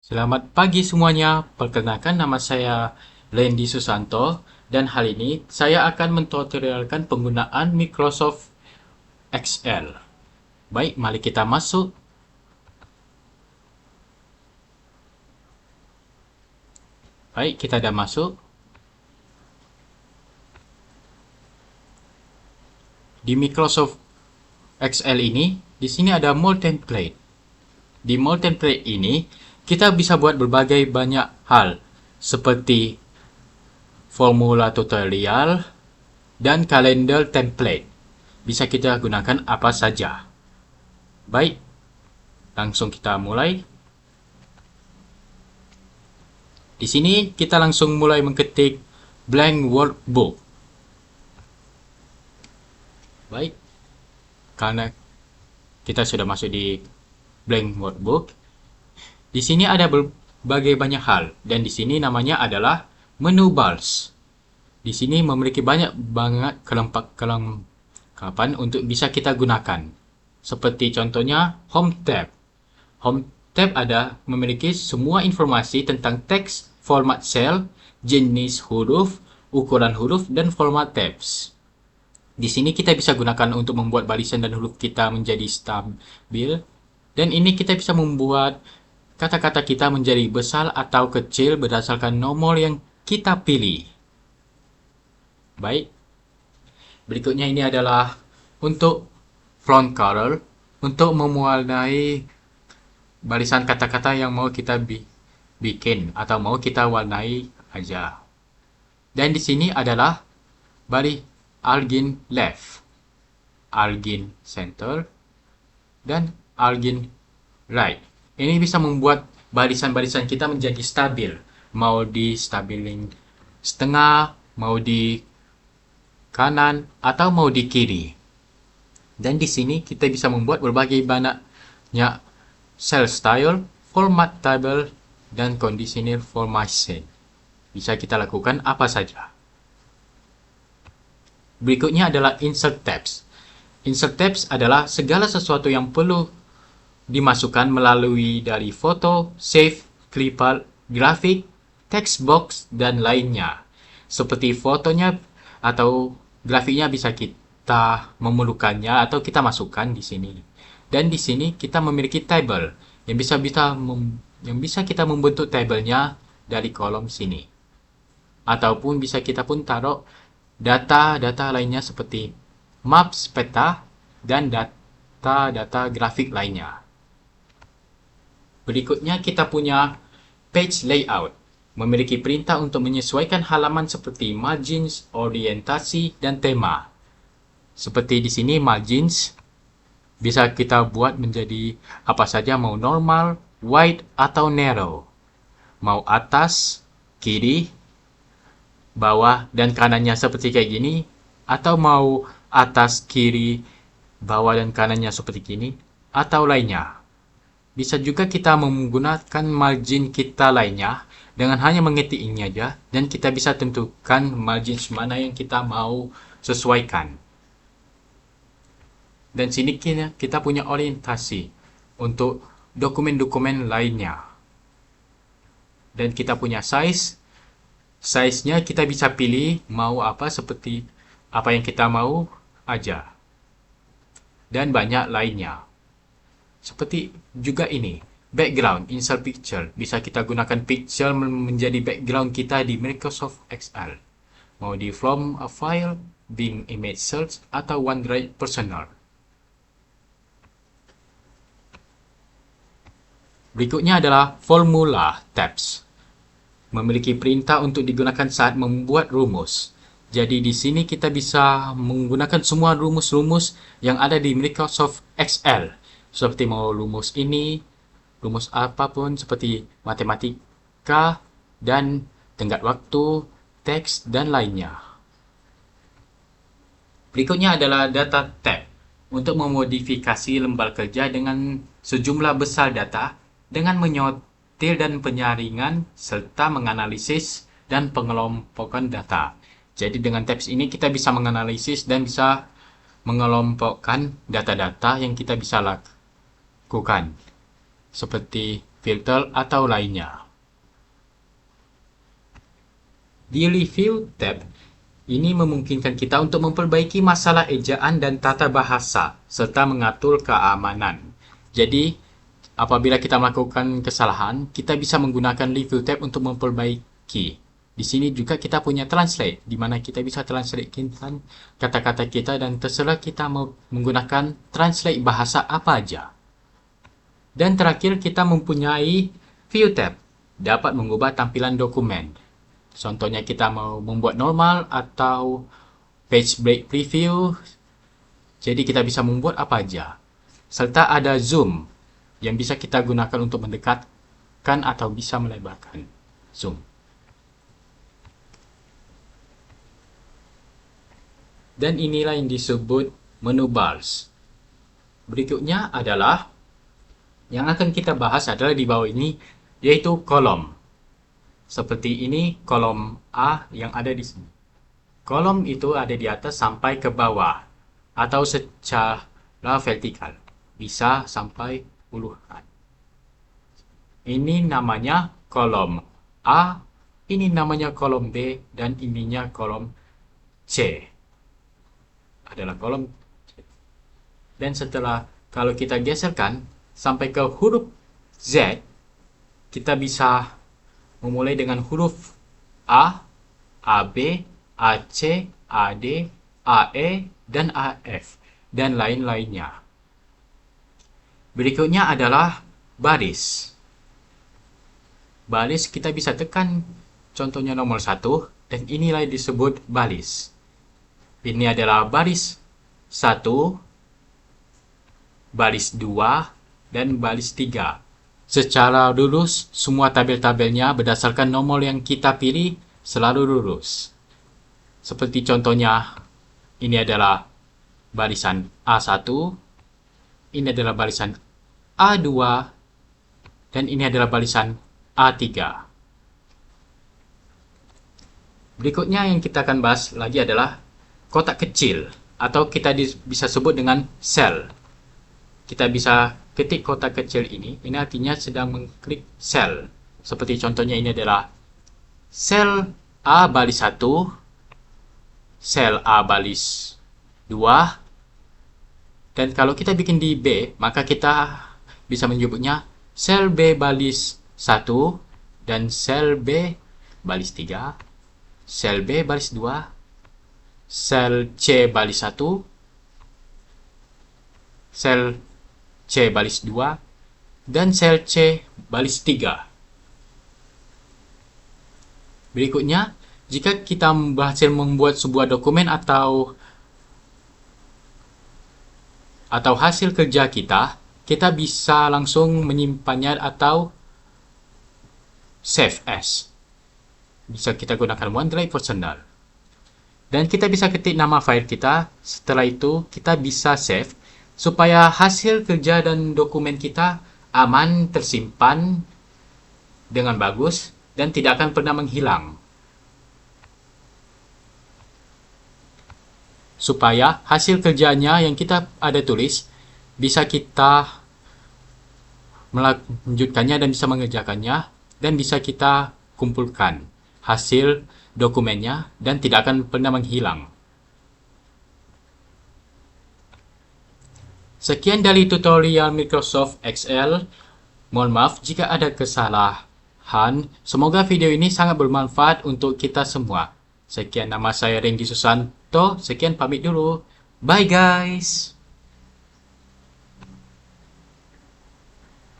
Selamat pagi semuanya, perkenalkan nama saya Lendi Susanto dan hari ini saya akan mentutorialkan penggunaan Microsoft Excel. Baik, mari kita masuk. Baik, kita dah masuk. Di Microsoft Excel ini, di sini ada More Template. Di More Template ini, kita bisa buat berbagai banyak hal seperti formula tutorial dan kalender template. Bisa kita gunakan apa saja. Baik, langsung kita mulai. Di sini kita langsung mulai mengetik blank workbook. Baik, karena kita sudah masuk di blank workbook, di sini ada berbagai banyak hal dan di sini namanya adalah menu bars. Di sini memiliki banyak banget kelengkapan untuk bisa kita gunakan. Seperti contohnya Home tab. Home tab ada memiliki semua informasi tentang teks, format sel, jenis huruf, ukuran huruf, dan format tabs. Di sini kita bisa gunakan untuk membuat barisan dan huruf kita menjadi stabil. Dan ini kita bisa membuat kata-kata kita menjadi besar atau kecil berdasarkan nomor yang kita pilih. Baik, berikutnya ini adalah untuk font color, untuk mewarnai barisan kata-kata yang mau kita bikin atau mau kita warnai aja. Dan di sini adalah baris Argin left, Argin center, dan Argin right. Ini bisa membuat barisan-barisan kita menjadi stabil. Mau di stabilin setengah, mau di kanan, atau mau di kiri. Dan di sini kita bisa membuat berbagai banyak cell style, format table, dan conditional formation. Bisa kita lakukan apa saja. Berikutnya adalah insert tabs. Insert tabs adalah segala sesuatu yang perlu dimasukkan melalui dari foto, save, clipart, grafik, text box, dan lainnya. Seperti fotonya atau grafiknya bisa kita memerlukannya atau kita masukkan di sini. Dan di sini kita memiliki table yang bisa kita membentuk tabelnya dari kolom sini. Ataupun bisa kita pun taruh data-data lainnya seperti maps, peta, dan data-data grafik lainnya. Berikutnya kita punya page layout. Memiliki perintah untuk menyesuaikan halaman seperti margins, orientasi, dan tema. Seperti di sini margins bisa kita buat menjadi apa saja, mau normal, wide, atau narrow. Mau atas, kiri, bawah, dan kanannya seperti kayak gini, atau mau atas, kiri, bawah, dan kanannya seperti gini, atau lainnya. Bisa juga kita menggunakan margin kita lainnya dengan hanya mengetik ini aja, dan kita bisa tentukan margin mana yang kita mau sesuaikan. Dan sini kita punya orientasi untuk dokumen-dokumen lainnya. Dan kita punya size. Size-nya kita bisa pilih mau apa, seperti apa yang kita mau aja. Dan banyak lainnya. Seperti juga ini, background, insert picture. Bisa kita gunakan picture menjadi background kita di Microsoft Excel. Mau di from a file, Bing image search, atau OneDrive personal. Berikutnya adalah formula tabs. Memiliki perintah untuk digunakan saat membuat rumus. Jadi di sini kita bisa menggunakan semua rumus-rumus yang ada di Microsoft Excel. Seperti mau rumus ini, rumus apapun seperti matematika, dan tenggat waktu, teks, dan lainnya. Berikutnya adalah data tab. Untuk memodifikasi lembar kerja dengan sejumlah besar data, dengan menyortir dan penyaringan, serta menganalisis dan pengelompokan data. Jadi dengan tabs ini kita bisa menganalisis dan bisa mengelompokkan data-data yang kita bisa lakukan. Seperti filter, atau lainnya. Di Review tab, ini memungkinkan kita untuk memperbaiki masalah ejaan dan tata bahasa, serta mengatur keamanan. Jadi, apabila kita melakukan kesalahan, kita bisa menggunakan Review tab untuk memperbaiki. Di sini juga kita punya Translate, di mana kita bisa translatekan kata-kata kita dan terserah kita mau menggunakan translate bahasa apa aja. Dan terakhir kita mempunyai View tab, dapat mengubah tampilan dokumen. Contohnya kita mau membuat normal atau page break preview, jadi kita bisa membuat apa aja. Serta ada zoom yang bisa kita gunakan untuk mendekatkan atau bisa melebarkan zoom. Dan inilah yang disebut menu bars. Berikutnya adalah yang akan kita bahas adalah di bawah ini, yaitu kolom. Seperti ini kolom A yang ada di sini. Kolom itu ada di atas sampai ke bawah atau secara vertikal. Bisa sampai puluhan. Ini namanya kolom A, ini namanya kolom B, dan ininya kolom C. Adalah kolom C. Dan setelah kalau kita geserkan sampai ke huruf Z, kita bisa memulai dengan huruf A, AB, AC, AD, AE, dan AF, dan lain-lainnya. Berikutnya adalah baris. Baris kita bisa tekan contohnya nomor 1, dan inilah disebut baris. Ini adalah baris 1, baris 2, dan baris 3. Secara lurus, semua tabel-tabelnya berdasarkan nomor yang kita pilih selalu lurus. Seperti contohnya, ini adalah barisan A1, ini adalah barisan A2, dan ini adalah barisan A3. Berikutnya yang kita akan bahas lagi adalah kotak kecil, atau kita bisa sebut dengan sel. Kita bisa ketik kotak kecil ini artinya sedang mengklik sel. Seperti contohnya ini adalah sel A baris 1, sel A baris 2, dan kalau kita bikin di B, maka kita bisa menyebutnya sel B baris 1, dan sel B baris 3, sel B baris 2, sel C baris 1, sel C baris 2, dan sel C baris 3. Berikutnya, jika kita berhasil membuat sebuah dokumen atau hasil kerja kita bisa langsung menyimpannya atau save as. Bisa kita gunakan OneDrive personal. Dan kita bisa ketik nama file kita, setelah itu kita bisa save, supaya hasil kerja dan dokumen kita aman tersimpan dengan bagus dan tidak akan pernah menghilang. Supaya hasil kerjanya yang kita ada tulis bisa kita melanjutkannya dan bisa mengerjakannya, dan bisa kita kumpulkan hasil dokumennya dan tidak akan pernah menghilang. Sekian dari tutorial Microsoft Excel. Mohon maaf jika ada kesalahan. Semoga video ini sangat bermanfaat untuk kita semua. Sekian, nama saya Randy Susanto. Sekian, pamit dulu. Bye guys.